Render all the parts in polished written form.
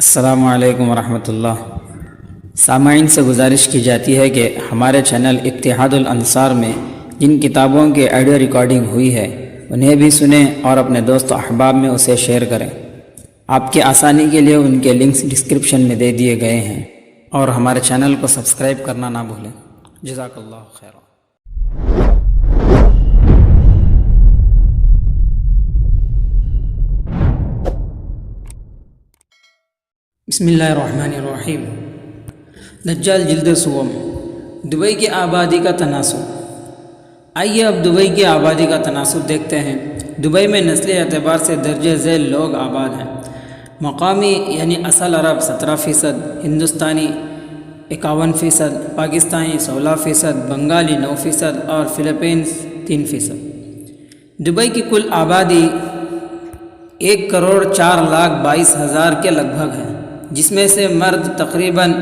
السلام علیکم ورحمۃ اللہ۔ سامعین سے گزارش کی جاتی ہے کہ ہمارے چینل اتحاد الانصار میں جن کتابوں کی آڈیو ریکارڈنگ ہوئی ہے انہیں بھی سنیں اور اپنے دوست و احباب میں اسے شیئر کریں۔ آپ کی آسانی کے لیے ان کے لنکس ڈسکرپشن میں دے دیے گئے ہیں، اور ہمارے چینل کو سبسکرائب کرنا نہ بھولیں۔ جزاک اللہ خیر۔ بسم اللہ الرحمن الرحیم۔ دجال جلد سوم، دبئی کی آبادی کا تناسب۔ آئیے اب دبئی کی آبادی کا تناسب دیکھتے ہیں۔ دبئی میں نسلی اعتبار سے درجہ ذیل لوگ آباد ہیں۔ مقامی یعنی اصل عرب 17%، ہندوستانی 51%، پاکستانی 16%، بنگالی 9% اور فلپینز 3%۔ دبئی کی کل آبادی 1,04,22,000 کے لگ بھگ ہے، جس میں سے مرد تقریباً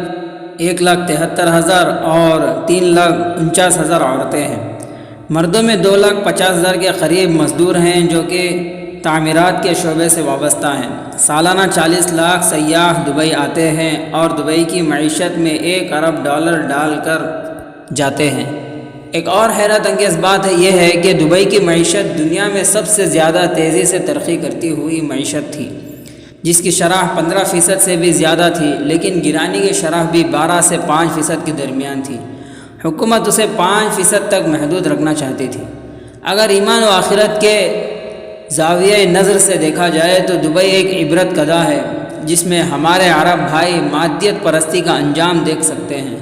1,73,000 اور 3,49,000 عورتیں ہیں۔ مردوں میں 2,50,000 کے قریب مزدور ہیں جو کہ تعمیرات کے شعبے سے وابستہ ہیں۔ سالانہ 40 لاکھ سیاح دبئی آتے ہیں اور دبئی کی معیشت میں $1 ارب ڈال کر جاتے ہیں۔ ایک اور حیرت انگیز بات یہ ہے کہ دبئی کی معیشت دنیا میں سب سے زیادہ تیزی سے ترقی کرتی ہوئی معیشت تھی، جس کی شرح 15% سے بھی زیادہ تھی، لیکن گرانی کی شرح بھی 12 سے 5% کے درمیان تھی۔ حکومت اسے 5% تک محدود رکھنا چاہتی تھی۔ اگر ایمان و آخرت کے زاویہ نظر سے دیکھا جائے تو دبئی ایک عبرت کدہ ہے، جس میں ہمارے عرب بھائی مادیت پرستی کا انجام دیکھ سکتے ہیں۔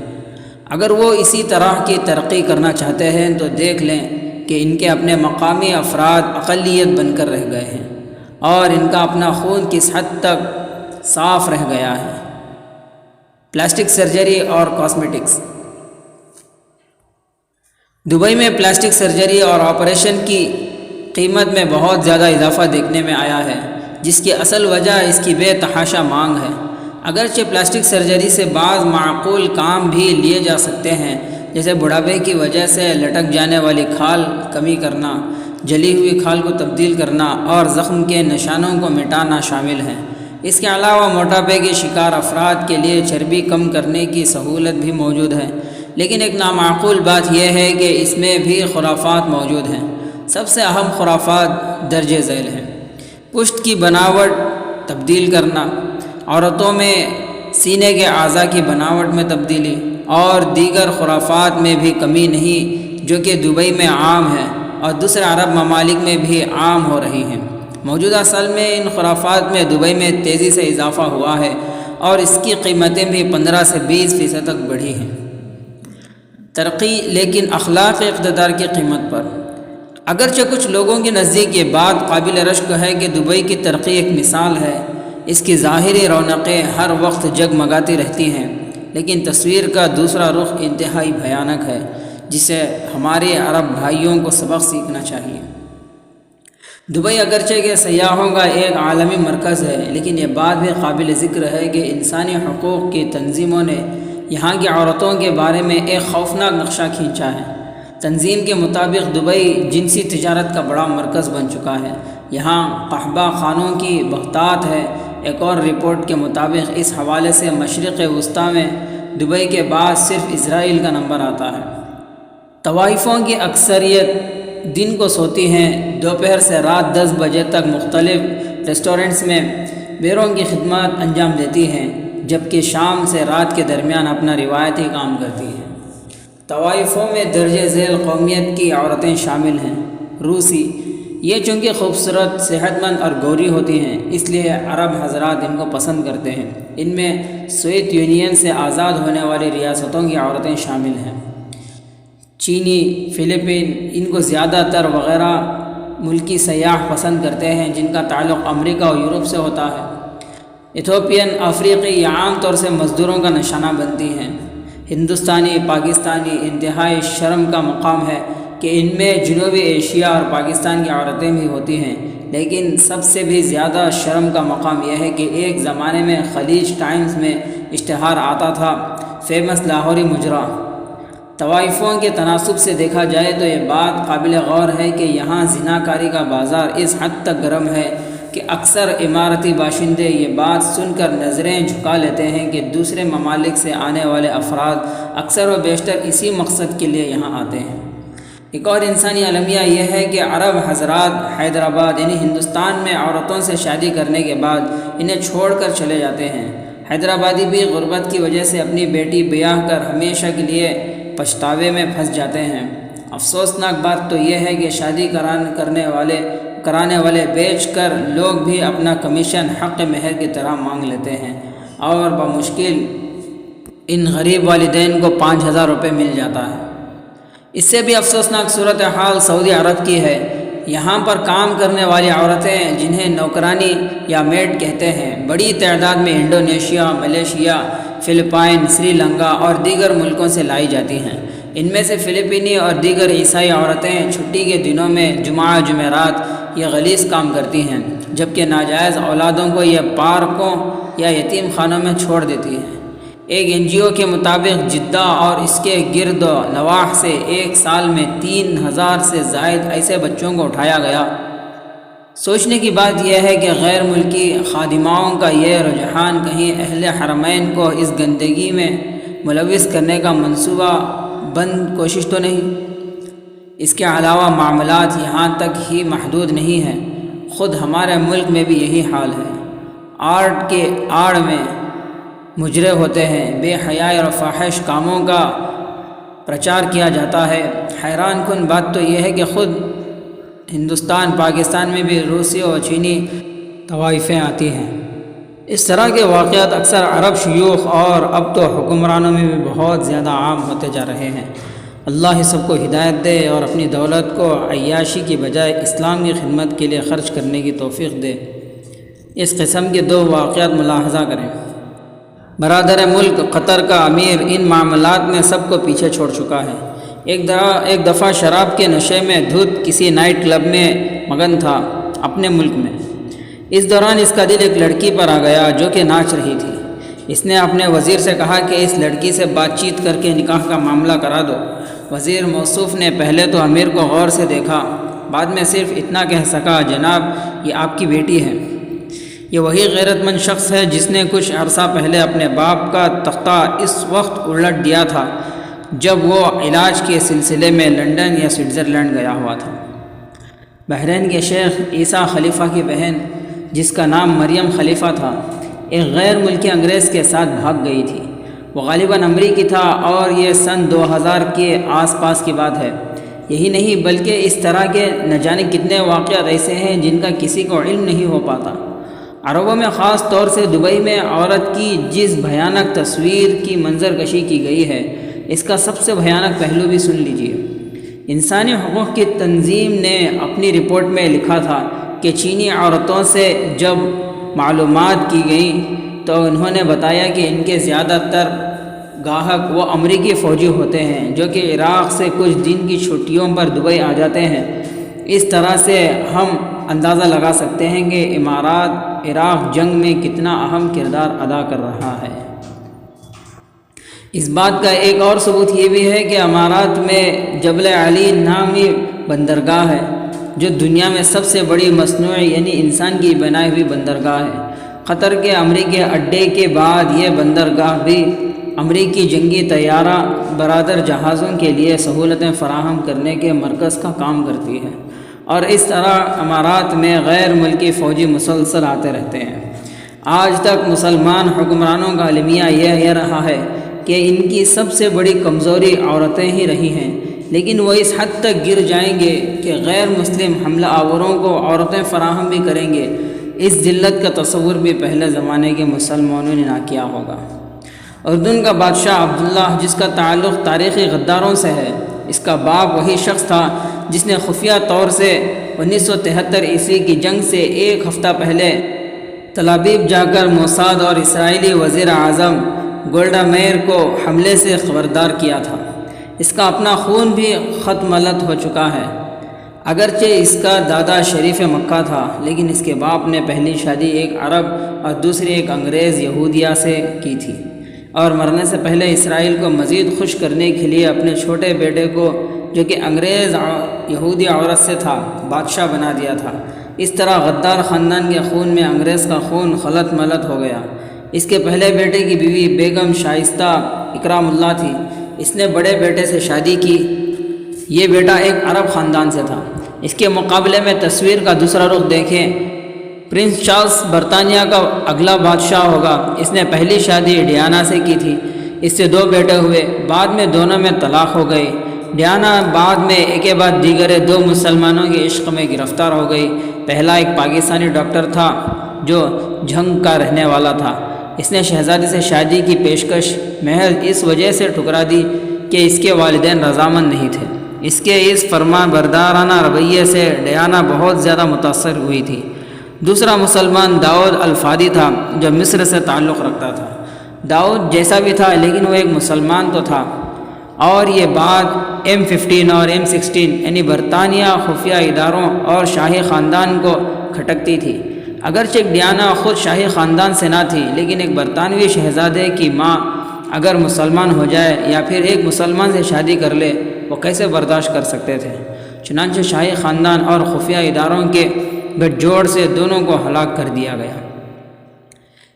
اگر وہ اسی طرح کی ترقی کرنا چاہتے ہیں تو دیکھ لیں کہ ان کے اپنے مقامی افراد اقلیت بن کر رہ گئے ہیں اور ان کا اپنا خون کس حد تک صاف رہ گیا ہے۔ پلاسٹک سرجری اور کاسمیٹکس۔ دبئی میں پلاسٹک سرجری اور آپریشن کی قیمت میں بہت زیادہ اضافہ دیکھنے میں آیا ہے، جس کی اصل وجہ اس کی بے تحاشا مانگ ہے۔ اگرچہ پلاسٹک سرجری سے بعض معقول کام بھی لیے جا سکتے ہیں، جیسے بڑھاپے کی وجہ سے لٹک جانے والی کھال کمی کرنا، جلی ہوئی کھال کو تبدیل کرنا اور زخم کے نشانوں کو مٹانا شامل ہیں۔ اس کے علاوہ موٹاپے کے شکار افراد کے لیے چربی کم کرنے کی سہولت بھی موجود ہے، لیکن ایک نامعقول بات یہ ہے کہ اس میں بھی خرافات موجود ہیں۔ سب سے اہم خرافات درج ذیل ہیں: پشت کی بناوٹ تبدیل کرنا، عورتوں میں سینے کے اعضاء کی بناوٹ میں تبدیلی، اور دیگر خرافات میں بھی کمی نہیں جو کہ دبئی میں عام ہے اور دوسرے عرب ممالک میں بھی عام ہو رہی ہیں۔ موجودہ سال میں ان خرافات میں دبئی میں تیزی سے اضافہ ہوا ہے اور اس کی قیمتیں بھی 15 سے 20% تک بڑھی ہیں۔ ترقی لیکن اخلاق اقتدار کی قیمت پر۔ اگرچہ کچھ لوگوں کے نزدیک یہ بات قابل رشک ہے کہ دبئی کی ترقی ایک مثال ہے، اس کی ظاہری رونقیں ہر وقت جگمگاتی رہتی ہیں، لیکن تصویر کا دوسرا رخ انتہائی بھیانک ہے، جسے ہمارے عرب بھائیوں کو سبق سیکھنا چاہیے۔ دبئی اگرچہ کہ سیاحوں کا ایک عالمی مرکز ہے، لیکن یہ بات بھی قابل ذکر ہے کہ انسانی حقوق کی تنظیموں نے یہاں کی عورتوں کے بارے میں ایک خوفناک نقشہ کھینچا ہے۔ تنظیم کے مطابق دبئی جنسی تجارت کا بڑا مرکز بن چکا ہے۔ یہاں قحبہ خانوں کی بہتات ہے۔ ایک اور رپورٹ کے مطابق اس حوالے سے مشرق وسطیٰ میں دبئی کے بعد صرف اسرائیل کا نمبر آتا ہے۔ طوائفوں کی اکثریت دن کو سوتی ہیں، دوپہر سے رات 10 بجے تک مختلف ریسٹورنٹس میں بیروں کی خدمات انجام دیتی ہیں، جبکہ شام سے رات کے درمیان اپنا روایتی کام کرتی ہیں۔ طوائفوں میں درجہ ذیل قومیت کی عورتیں شامل ہیں۔ روسی، یہ چونکہ خوبصورت، صحت مند اور گوری ہوتی ہیں، اس لیے عرب حضرات ان کو پسند کرتے ہیں۔ ان میں سوویت یونین سے آزاد ہونے والی ریاستوں کی عورتیں شامل ہیں۔ چینی، فلپین، ان کو زیادہ تر وغیرہ ملکی سیاح پسند کرتے ہیں جن کا تعلق امریکہ اور یورپ سے ہوتا ہے۔ ایتھوپین، افریقی یہ عام طور سے مزدوروں کا نشانہ بنتی ہیں۔ ہندوستانی، پاکستانی انتہائی شرم کا مقام ہے کہ ان میں جنوبی ایشیا اور پاکستان کی عورتیں بھی ہوتی ہیں، لیکن سب سے بھی زیادہ شرم کا مقام یہ ہے کہ ایک زمانے میں خلیج ٹائمز میں اشتہار آتا تھا، فیمس لاہوری مجرا۔ طوائفوں کے تناسب سے دیکھا جائے تو یہ بات قابل غور ہے کہ یہاں زنا کاری کا بازار اس حد تک گرم ہے کہ اکثر اماراتی باشندے یہ بات سن کر نظریں جھکا لیتے ہیں کہ دوسرے ممالک سے آنے والے افراد اکثر و بیشتر اسی مقصد کے لیے یہاں آتے ہیں۔ ایک اور انسانی المیہ یہ ہے کہ عرب حضرات حیدرآباد یعنی ہندوستان میں عورتوں سے شادی کرنے کے بعد انہیں چھوڑ کر چلے جاتے ہیں۔ حیدرآبادی بھی غربت کی وجہ سے اپنی بیٹی بیاہ کر ہمیشہ کے لیے پچھتاوے میں پھنس جاتے ہیں۔ افسوسناک بات تو یہ ہے کہ شادی کرانے والے بیچ کر لوگ بھی اپنا کمیشن حق مہر کی طرح مانگ لیتے ہیں اور بمشکل ان غریب والدین کو 5,000 روپے مل جاتا ہے۔ اس سے بھی افسوسناک صورتحال سعودی عرب کی ہے۔ یہاں پر کام کرنے والی عورتیں جنہیں نوکرانی یا میڈ کہتے ہیں بڑی تعداد میں Indonesia, Malaysia, Philippines, Sri Lanka اور دیگر ملکوں سے لائی جاتی ہیں۔ ان میں سے فلپینی اور دیگر عیسائی عورتیں چھٹی کے دنوں میں جمعرات یہ غلیظ کام کرتی ہیں، جبکہ ناجائز اولادوں کو یہ پارکوں یا یتیم خانوں میں چھوڑ دیتی ہیں۔ ایک NGO کے مطابق جدہ اور اس کے گرد و نواح سے ایک سال میں 3,000 سے زائد ایسے بچوں کو اٹھایا گیا۔ سوچنے کی بات یہ ہے کہ غیر ملکی خادماؤں کا یہ رجحان کہیں اہل حرمین کو اس گندگی میں ملوث کرنے کا منصوبہ بند کوشش تو نہیں؟ اس کے علاوہ معاملات یہاں تک ہی محدود نہیں ہیں، خود ہمارے ملک میں بھی یہی حال ہے۔ آرٹ کے آڑ میں مجرے ہوتے ہیں، بے حیائی اور فاحش کاموں کا پرچار کیا جاتا ہے۔ حیران کن بات تو یہ ہے کہ خود ہندوستان، پاکستان میں بھی روسی اور چینی طوائفیں آتی ہیں۔ اس طرح کے واقعات اکثر عرب شیوخ اور اب تو حکمرانوں میں بھی بہت زیادہ عام ہوتے جا رہے ہیں۔ اللہ سب کو ہدایت دے اور اپنی دولت کو عیاشی کی بجائے اسلام کی خدمت کے لیے خرچ کرنے کی توفیق دے۔ اس قسم کے 2 واقعات ملاحظہ کریں۔ برادر ملک قطر کا امیر ان معاملات میں سب کو پیچھے چھوڑ چکا ہے۔ ایک دفعہ شراب کے نشے میں دھت کسی نائٹ کلب میں مگن تھا اپنے ملک میں۔ اس دوران اس کا دل ایک لڑکی پر آ گیا جو کہ ناچ رہی تھی۔ اس نے اپنے وزیر سے کہا کہ اس لڑکی سے بات چیت کر کے نکاح کا معاملہ کرا دو۔ وزیر موصوف نے پہلے تو امیر کو غور سے دیکھا، بعد میں صرف اتنا کہہ سکا، جناب یہ آپ کی بیٹی ہے۔ یہ وہی غیرت مند شخص ہے جس نے کچھ عرصہ پہلے اپنے باپ کا تختہ اس وقت الٹ دیا تھا جب وہ علاج کے سلسلے میں لندن یا سوئٹزرلینڈ گیا ہوا تھا۔ بحرین کے شیخ عیسیٰ خلیفہ کی بہن جس کا نام مریم خلیفہ تھا، ایک غیر ملکی انگریز کے ساتھ بھاگ گئی تھی۔ وہ غالباً امریکی تھا اور یہ سن 2000 کے آس پاس کی بات ہے۔ یہی نہیں بلکہ اس طرح کے نہ جانے کتنے واقعات ایسے ہیں جن کا کسی کو علم نہیں ہو پاتا۔ عربوں میں خاص طور سے دبئی میں عورت کی جس بھیانک تصویر کی منظر کشی کی گئی ہے، اس کا سب سے بھیانک پہلو بھی سن لیجیے۔ انسانی حقوق کی تنظیم نے اپنی رپورٹ میں لکھا تھا کہ چینی عورتوں سے جب معلومات کی گئیں تو انہوں نے بتایا کہ ان کے زیادہ تر گاہک وہ امریکی فوجی ہوتے ہیں جو کہ عراق سے کچھ دن کی چھٹیوں پر دبئی آ جاتے ہیں۔ اس طرح سے ہم اندازہ لگا سکتے ہیں کہ امارات عراق جنگ میں کتنا اہم کردار ادا کر رہا ہے۔ اس بات کا ایک اور ثبوت یہ بھی ہے کہ امارات میں جبل علی نامی بندرگاہ ہے جو دنیا میں سب سے بڑی مصنوعی یعنی انسان کی بنائی ہوئی بندرگاہ ہے۔ قطر کے امریکی اڈے کے بعد یہ بندرگاہ بھی امریکی جنگی طیارہ بردار جہازوں کے لیے سہولتیں فراہم کرنے کے مرکز کا کام کرتی ہے، اور اس طرح امارات میں غیر ملکی فوجی مسلسل آتے رہتے ہیں۔ آج تک مسلمان حکمرانوں کا المیہ یہ رہا ہے کہ ان کی سب سے بڑی کمزوری عورتیں ہی رہی ہیں، لیکن وہ اس حد تک گر جائیں گے کہ غیر مسلم حملہ آوروں کو عورتیں فراہم بھی کریں گے۔ اس ذلت کا تصور بھی پہلے زمانے کے مسلمانوں نے نہ کیا ہوگا۔ اردن کا بادشاہ عبداللہ جس کا تعلق تاریخی غداروں سے ہے، اس کا باپ وہی شخص تھا جس نے خفیہ طور سے 1973 عیسوی کی جنگ سے ایک ہفتہ پہلے تل ابیب جا کر موساد اور اسرائیلی وزیر اعظم گولڈا میئر کو حملے سے خبردار کیا تھا۔ اس کا اپنا خون بھی خط ملت ہو چکا ہے۔ اگرچہ اس کا دادا شریف مکہ تھا، لیکن اس کے باپ نے پہلی شادی ایک عرب اور دوسری ایک انگریز یہودیہ سے کی تھی، اور مرنے سے پہلے اسرائیل کو مزید خوش کرنے کے لیے اپنے چھوٹے بیٹے کو جو کہ انگریز یہودی عورت سے تھا بادشاہ بنا دیا تھا۔ اس طرح غدار خاندان کے خون میں انگریز کا خون خلط ملط ہو گیا۔ اس کے پہلے بیٹے کی بیوی بیگم شائستہ اکرام اللہ تھی۔ اس نے بڑے بیٹے سے شادی کی۔ یہ بیٹا ایک عرب خاندان سے تھا۔ اس کے مقابلے میں تصویر کا دوسرا رخ دیکھیں۔ پرنس چارلز برطانیہ کا اگلا بادشاہ ہوگا۔ اس نے پہلی شادی ڈیانا سے کی تھی۔ اس سے 2 بیٹے ہوئے، بعد میں دونوں میں طلاق ہو گئی۔ ڈیانا بعد میں ایک کے بعد دیگر 2 مسلمانوں کے عشق میں گرفتار ہو گئی۔ پہلا ایک پاکستانی ڈاکٹر تھا جو جھنگ کا رہنے والا تھا۔ اس نے شہزادی سے شادی کی پیشکش محض اس وجہ سے ٹھکرا دی کہ اس کے والدین رضامند نہیں تھے۔ اس کے اس فرمان بردارانہ رویے سے ڈیانا بہت زیادہ متاثر ہوئی تھی۔ دوسرا مسلمان داؤد الفادی تھا جو مصر سے تعلق رکھتا تھا۔ داؤد جیسا بھی تھا لیکن وہ ایک مسلمان تو تھا، اور یہ بات M15 اور M16 یعنی برطانیہ خفیہ اداروں اور شاہی خاندان کو کھٹکتی تھی۔ اگرچہ ڈیانا خود شاہی خاندان سے نہ تھی، لیکن ایک برطانوی شہزادے کی ماں اگر مسلمان ہو جائے یا پھر ایک مسلمان سے شادی کر لے، وہ کیسے برداشت کر سکتے تھے؟ چنانچہ شاہی خاندان اور خفیہ اداروں کے گٹھ جوڑ سے دونوں کو ہلاک کر دیا گیا۔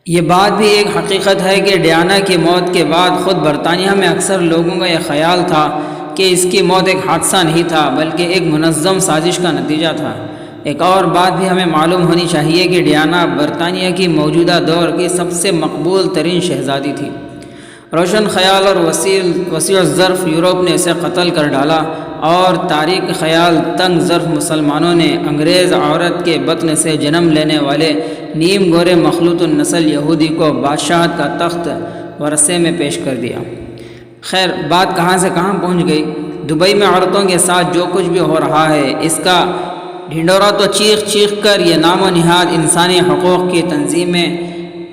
یہ بات بھی ایک حقیقت ہے کہ ڈیانا کی موت کے بعد خود برطانیہ میں اکثر لوگوں کا یہ خیال تھا کہ اس کی موت ایک حادثہ نہیں تھا بلکہ ایک منظم سازش کا نتیجہ تھا۔ ایک اور بات بھی ہمیں معلوم ہونی چاہیے کہ ڈیانا برطانیہ کی موجودہ دور کی سب سے مقبول ترین شہزادی تھی۔ روشن خیال اور وسیع ظرف یورپ نے اسے قتل کر ڈالا، اور تاریک خیال تنگ ظرف مسلمانوں نے انگریز عورت کے بطن سے جنم لینے والے نیم گورے مخلوط النسل یہودی کو بادشاہت کا تخت ورثے میں پیش کر دیا۔ خیر، بات کہاں سے کہاں پہنچ گئی۔ دبئی میں عورتوں کے ساتھ جو کچھ بھی ہو رہا ہے، اس کا ڈھنڈورا تو چیخ چیخ کر یہ نام و نہاد انسانی حقوق کی تنظیمیں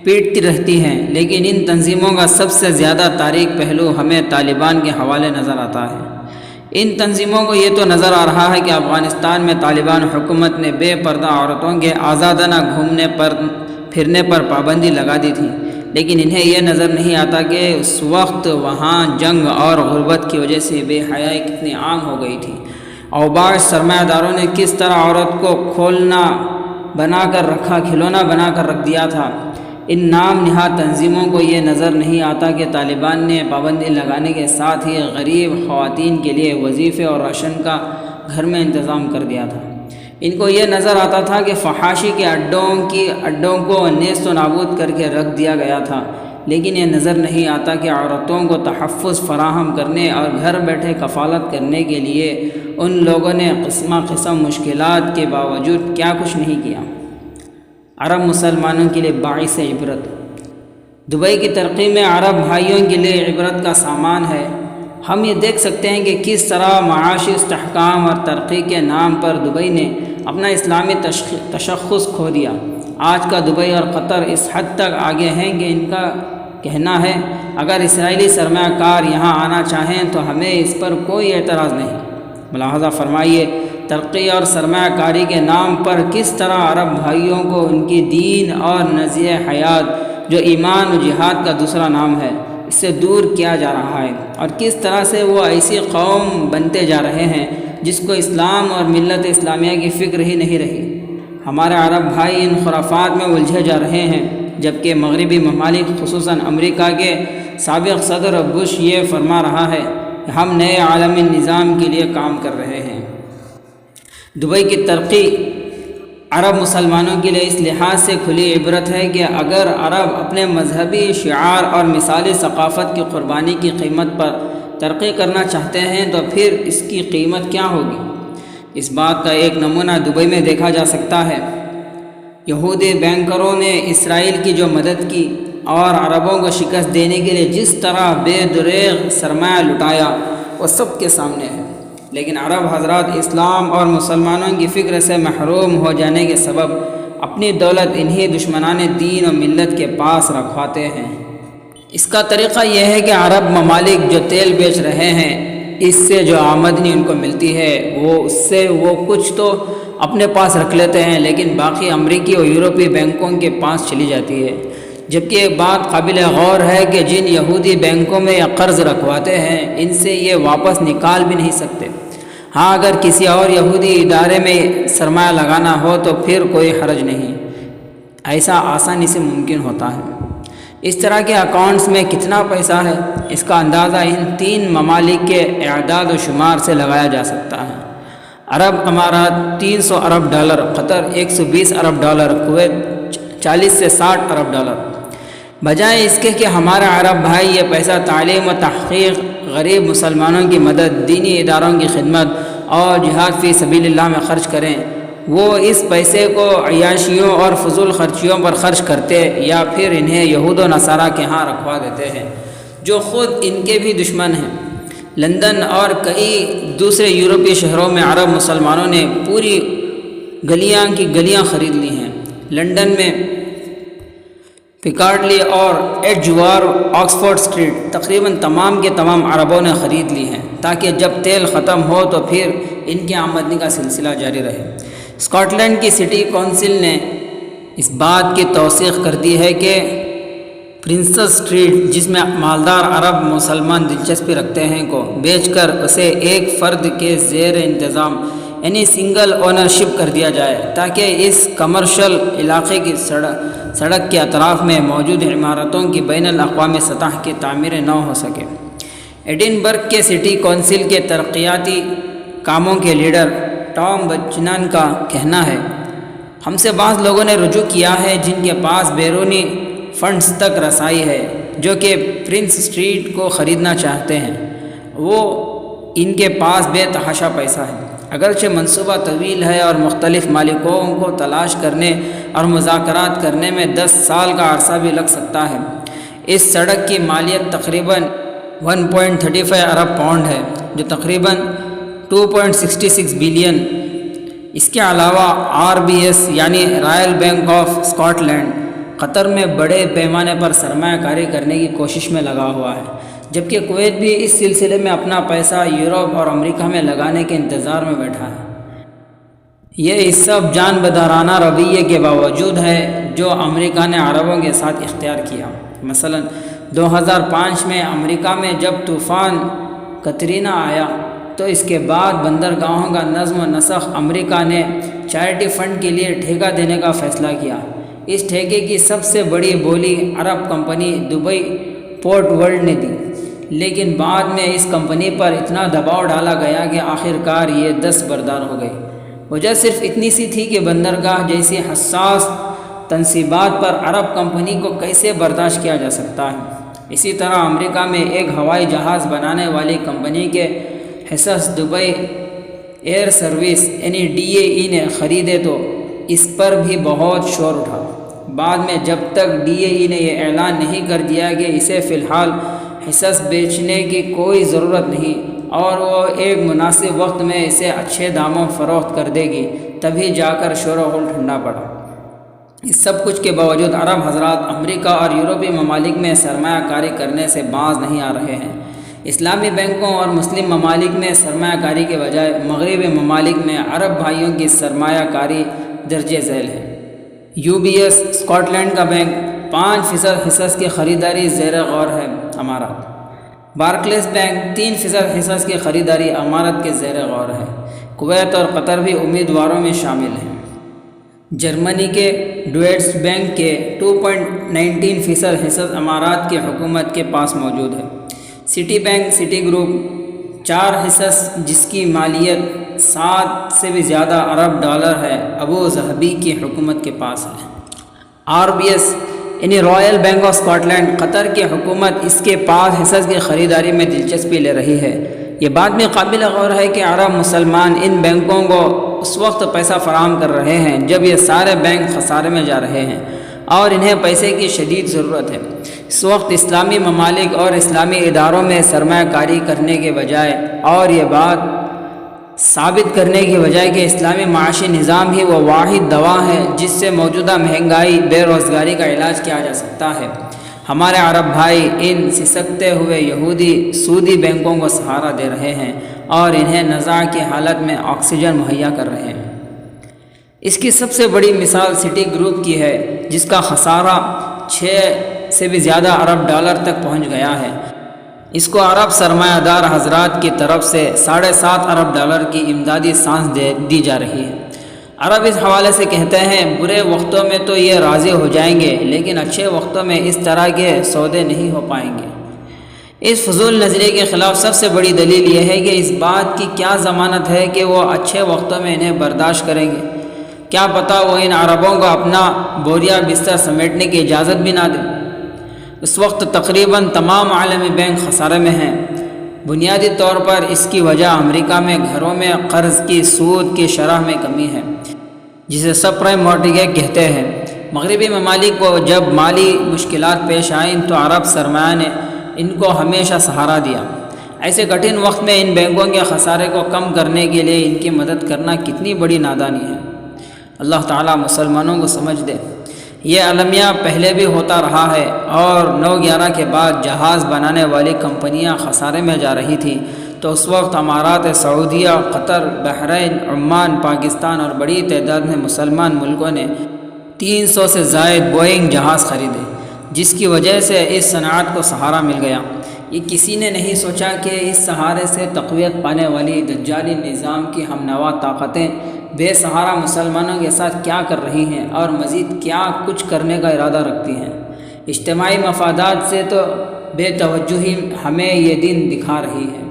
پیٹتی رہتی ہیں، لیکن ان تنظیموں کا سب سے زیادہ تاریک پہلو ہمیں طالبان کے حوالے نظر آتا ہے۔ ان تنظیموں کو یہ تو نظر آ رہا ہے کہ افغانستان میں طالبان حکومت نے بے پردہ عورتوں کے آزادانہ گھومنے پھرنے پر پابندی لگا دی تھی، لیکن انہیں یہ نظر نہیں آتا کہ اس وقت وہاں جنگ اور غربت کی وجہ سے بے حیائی کتنی عام ہو گئی تھی۔ اوباش سرمایہ داروں نے کس طرح عورت کو کھلونا بنا کر رکھ دیا تھا۔ ان نام نہاد تنظیموں کو یہ نظر نہیں آتا کہ طالبان نے پابندی لگانے کے ساتھ ہی غریب خواتین کے لیے وظیفے اور راشن کا گھر میں انتظام کر دیا تھا۔ ان کو یہ نظر آتا تھا کہ فحاشی کے اڈوں کو نیست و نابود کر کے رکھ دیا گیا تھا، لیکن یہ نظر نہیں آتا کہ عورتوں کو تحفظ فراہم کرنے اور گھر بیٹھے کفالت کرنے کے لیے ان لوگوں نے قسم مشکلات کے باوجود کیا کچھ نہیں کیا۔ عرب مسلمانوں کے لیے باعث عبرت۔ دبئی کی ترقی میں عرب بھائیوں کے لیے عبرت کا سامان ہے۔ ہم یہ دیکھ سکتے ہیں کہ کس طرح معاشی استحکام اور ترقی کے نام پر دبئی نے اپنا اسلامی تشخص کھو دیا۔ آج کا دبئی اور قطر اس حد تک آگے ہیں کہ ان کا کہنا ہے اگر اسرائیلی سرمایہ کار یہاں آنا چاہیں تو ہمیں اس پر کوئی اعتراض نہیں۔ ملاحظہ فرمائیے، ترقی اور سرمایہ کاری کے نام پر کس طرح عرب بھائیوں کو ان کی دین اور نظریہ حیات جو ایمان و جہاد کا دوسرا نام ہے اس سے دور کیا جا رہا ہے، اور کس طرح سے وہ ایسی قوم بنتے جا رہے ہیں جس کو اسلام اور ملت اسلامیہ کی فکر ہی نہیں رہی۔ ہمارے عرب بھائی ان خرافات میں الجھے جا رہے ہیں، جبکہ مغربی ممالک خصوصاً امریکہ کے سابق صدر بش یہ فرما رہا ہے کہ ہم نئے عالمی نظام کے لیے کام کر رہے ہیں۔ دبئی کی ترقی عرب مسلمانوں کے لیے اس لحاظ سے کھلی عبرت ہے کہ اگر عرب اپنے مذہبی شعار اور مثالی ثقافت کی قربانی کی قیمت پر ترقی کرنا چاہتے ہیں تو پھر اس کی قیمت کیا ہوگی؟ اس بات کا ایک نمونہ دبئی میں دیکھا جا سکتا ہے۔ یہودی بینکروں نے اسرائیل کی جو مدد کی اور عربوں کو شکست دینے کے لیے جس طرح بے دریغ سرمایہ لٹایا وہ سب کے سامنے ہے، لیکن عرب حضرات اسلام اور مسلمانوں کی فکر سے محروم ہو جانے کے سبب اپنی دولت انہی دشمنان دین و ملت کے پاس رکھواتے ہیں۔ اس کا طریقہ یہ ہے کہ عرب ممالک جو تیل بیچ رہے ہیں، اس سے جو آمدنی ان کو ملتی ہے اس سے وہ کچھ تو اپنے پاس رکھ لیتے ہیں، لیکن باقی امریکی اور یورپی بینکوں کے پاس چلی جاتی ہے۔ جبکہ ایک بات قابل غور ہے کہ جن یہودی بینکوں میں یہ قرض رکھواتے ہیں ان سے یہ واپس نکال بھی نہیں سکتے۔ ہاں اگر کسی اور یہودی ادارے میں سرمایہ لگانا ہو تو پھر کوئی حرج نہیں، ایسا آسانی سے ممکن ہوتا ہے۔ اس طرح کے اکاؤنٹس میں کتنا پیسہ ہے، اس کا اندازہ ان 3 ممالک کے اعداد و شمار سے لگایا جا سکتا ہے۔ عرب امارات 300 ارب ڈالر، قطر 120 ارب ڈالر، کویت 40 سے 60 ارب ڈالر۔ بجائے اس کے کہ ہمارے عرب بھائی یہ پیسہ تعلیم و تحقیق، غریب مسلمانوں کی مدد، دینی اداروں کی خدمت اور جہاد فی سبیل اللہ میں خرچ کریں، وہ اس پیسے کو عیاشیوں اور فضول خرچیوں پر خرچ کرتے یا پھر انہیں یہود و نصارہ کے ہاں رکھوا دیتے ہیں، جو خود ان کے بھی دشمن ہیں۔ لندن اور کئی دوسرے یورپی شہروں میں عرب مسلمانوں نے پوری گلیاں کی گلیاں خرید لی ہیں۔ لندن میں پیکارڈلی اور ایڈجوار آکسفورڈ اسٹریٹ تقریباً تمام کے تمام عربوں نے خرید لی ہیں، تاکہ جب تیل ختم ہو تو پھر ان کی آمدنی کا سلسلہ جاری رہے۔ اسکاٹ لینڈ کی سٹی کونسل نے اس بات کی توثیق کر دی ہے کہ پرنسس اسٹریٹ، جس میں مالدار عرب مسلمان دلچسپی رکھتے ہیں، کو بیچ کر اسے ایک فرد کے زیر انتظام یعنی سنگل اونرشپ کر دیا جائے، تاکہ اس کمرشل علاقے کی سڑک کے اطراف میں موجود عمارتوں کی بین الاقوامی سطح کی تعمیر نہ ہو سکے۔ ایڈنبرگ کے سٹی کونسل کے ترقیاتی کاموں کے لیڈر ٹام بچنن کا کہنا ہے، ہم سے بعض لوگوں نے رجوع کیا ہے جن کے پاس بیرونی فنڈز تک رسائی ہے، جو کہ پرنس اسٹریٹ کو خریدنا چاہتے ہیں۔ وہ ان کے پاس بے تحاشا پیسہ ہے، اگرچہ منصوبہ طویل ہے اور مختلف مالکوں کو تلاش کرنے اور مذاکرات کرنے میں 10 سال کا عرصہ بھی لگ سکتا ہے۔ اس سڑک کی مالیت تقریباً 1.35 ارب پاؤنڈ ہے، جو تقریباً 2.66 بلین۔ اس کے علاوہ RBS یعنی royal bank of Scotland Qatar میں بڑے پیمانے پر سرمایہ کاری کرنے کی کوشش میں لگا ہوا ہے، جبکہ کویت بھی اس سلسلے میں اپنا پیسہ یورپ اور امریکہ میں لگانے کے انتظار میں بیٹھا ہے۔ یہ اس سب جان بدارانہ رویے کے باوجود ہے جو امریکہ نے عربوں کے ساتھ اختیار کیا۔ مثلا 2005 میں امریکہ میں جب طوفان کترینا آیا تو اس کے بعد بندرگاہوں کا نظم و نسق امریکہ نے چیریٹی فنڈ کے لیے ٹھیکہ دینے کا فیصلہ کیا۔ اس ٹھیکے کی سب سے بڑی بولی عرب کمپنی دبئی پورٹ ورلڈ نے دی، لیکن بعد میں اس کمپنی پر اتنا دباؤ ڈالا گیا کہ آخرکار یہ دستبردار ہو گئی۔ وجہ صرف اتنی سی تھی کہ بندرگاہ جیسی حساس تنصیبات پر عرب کمپنی کو کیسے برداشت کیا جا سکتا ہے۔ اسی طرح امریکہ میں ایک ہوائی جہاز بنانے والی کمپنی کے حصص دبئی ایئر سروس یعنی DAE نے خریدے تو اس پر بھی بہت شور اٹھا۔ بعد میں جب تک DAE نے یہ اعلان نہیں کر دیا کہ اسے فی الحال حصص بیچنے کی کوئی ضرورت نہیں اور وہ ایک مناسب وقت میں اسے اچھے داموں فروخت کر دے گی، تبھی جا کر شور و غل ٹھنڈا پڑا۔ اس سب کچھ کے باوجود عرب حضرات امریکہ اور یورپی ممالک میں سرمایہ کاری کرنے سے باز نہیں آ رہے ہیں۔ اسلامی بینکوں اور مسلم ممالک میں سرمایہ کاری کے بجائے مغربی ممالک میں عرب بھائیوں کی سرمایہ کاری درجہ ذیل ہے۔ UBS اسکاٹ لینڈ کا بینک 5% حصص کی خریداری زیر غور ہے امارات۔ بارکلیز بینک 3% حصص کی خریداری امارات کے زیر غور ہے۔ کویت اور قطر بھی امیدواروں میں شامل ہیں۔ جرمنی کے ڈویٹس بینک کے 2.19% حصص امارات کی حکومت کے پاس موجود ہے۔ سٹی بینک سٹی گروپ 4 حصص جس کی مالیت 7 سے بھی زیادہ ارب ڈالر ہے، ابو ظہبی کی حکومت کے پاس ہے۔ RBS یعنی royal bank of Scotland Qatar کی حکومت اس کے پاس حصص کی خریداری میں دلچسپی لے رہی ہے۔ یہ بات بھی قابل غور ہے کہ عرب مسلمان ان بینکوں کو اس وقت پیسہ فراہم کر رہے ہیں جب یہ سارے بینک خسارے میں جا رہے ہیں اور انہیں پیسے کی شدید ضرورت ہے۔ اس وقت اسلامی ممالک اور اسلامی اداروں میں سرمایہ کاری کرنے کے بجائے اور یہ بات ثابت کرنے کی بجائے کہ اسلامی معاشی نظام ہی وہ واحد دوا ہے جس سے موجودہ مہنگائی بے روزگاری کا علاج کیا جا سکتا ہے، ہمارے عرب بھائی ان سسکتے ہوئے یہودی سودی بینکوں کو سہارا دے رہے ہیں اور انہیں نزاع کی حالت میں آکسیجن مہیا کر رہے ہیں۔ اس کی سب سے بڑی مثال سٹی گروپ کی ہے جس کا خسارہ 6 سے بھی زیادہ ارب ڈالر تک پہنچ گیا ہے۔ اس کو عرب سرمایہ دار حضرات کی طرف سے 7.5 ارب ڈالر کی امدادی سانس دی جا رہی ہے۔ عرب اس حوالے سے کہتے ہیں برے وقتوں میں تو یہ راضی ہو جائیں گے، لیکن اچھے وقتوں میں اس طرح کے سودے نہیں ہو پائیں گے۔ اس فضول نظریے کے خلاف سب سے بڑی دلیل یہ ہے کہ اس بات کی کیا ضمانت ہے کہ وہ اچھے وقتوں میں انہیں برداشت کریں گے؟ کیا پتہ وہ ان عربوں کو اپنا بوریا بستر سمیٹنے کی اجازت بھی نہ دیں۔ اس وقت تقریباً تمام عالمی بینک خسارے میں ہیں۔ بنیادی طور پر اس کی وجہ امریکہ میں گھروں میں قرض کی سود کی شرح میں کمی ہے، جسے سب پرائم مارٹگیج کہتے ہیں۔ مغربی ممالک کو جب مالی مشکلات پیش آئیں تو عرب سرمایہ نے ان کو ہمیشہ سہارا دیا۔ ایسے کٹھن وقت میں ان بینکوں کے خسارے کو کم کرنے کے لیے ان کی مدد کرنا کتنی بڑی نادانی ہے۔ اللہ تعالیٰ مسلمانوں کو سمجھ دے۔ یہ المیہ پہلے بھی ہوتا رہا ہے، اور 9/11 کے بعد جہاز بنانے والی کمپنیاں خسارے میں جا رہی تھیں تو اس وقت امارات سعودیہ، قطر، بحرین، عمان، پاکستان اور بڑی تعداد میں مسلمان ملکوں نے 300 سے زائد بوئنگ جہاز خریدے، جس کی وجہ سے اس صنعت کو سہارا مل گیا۔ یہ کسی نے نہیں سوچا کہ اس سہارے سے تقویت پانے والی دجالی نظام کی ہمنوا طاقتیں بے سہارا مسلمانوں کے ساتھ کیا کر رہی ہیں اور مزید کیا کچھ کرنے کا ارادہ رکھتی ہیں۔ اجتماعی مفادات سے تو بے توجہی ہمیں یہ دن دکھا رہی ہے۔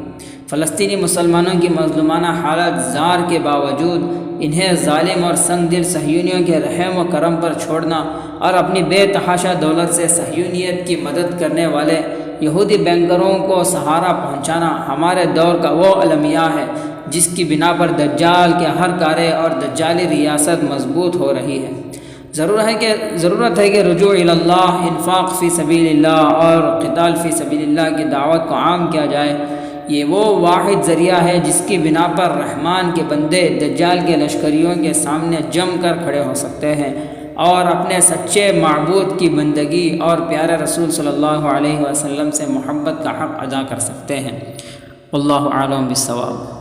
فلسطینی مسلمانوں کی مظلومانہ حالت زار کے باوجود انہیں ظالم اور سنگ دل صہیونیوں کے رحم و کرم پر چھوڑنا اور اپنی بے تحاشا دولت سے صہیونیت کی مدد کرنے والے یہودی بینکروں کو سہارا پہنچانا ہمارے دور کا وہ المیہ ہے جس کی بنا پر دجال کے ہر کارے اور دجالی ریاست مضبوط ہو رہی ہے۔ ضرورت ہے کہ رجوع الی اللہ، انفاق فی سبیل اللہ اور قتال فی سبیل اللہ کی دعوت کو عام کیا جائے۔ یہ وہ واحد ذریعہ ہے جس کی بنا پر رحمان کے بندے دجال کے لشکریوں کے سامنے جم کر کھڑے ہو سکتے ہیں اور اپنے سچے معبود کی بندگی اور پیارے رسول صلی اللہ علیہ وسلم سے محبت کا حق ادا کر سکتے ہیں۔ واللہ اعلم بالصواب۔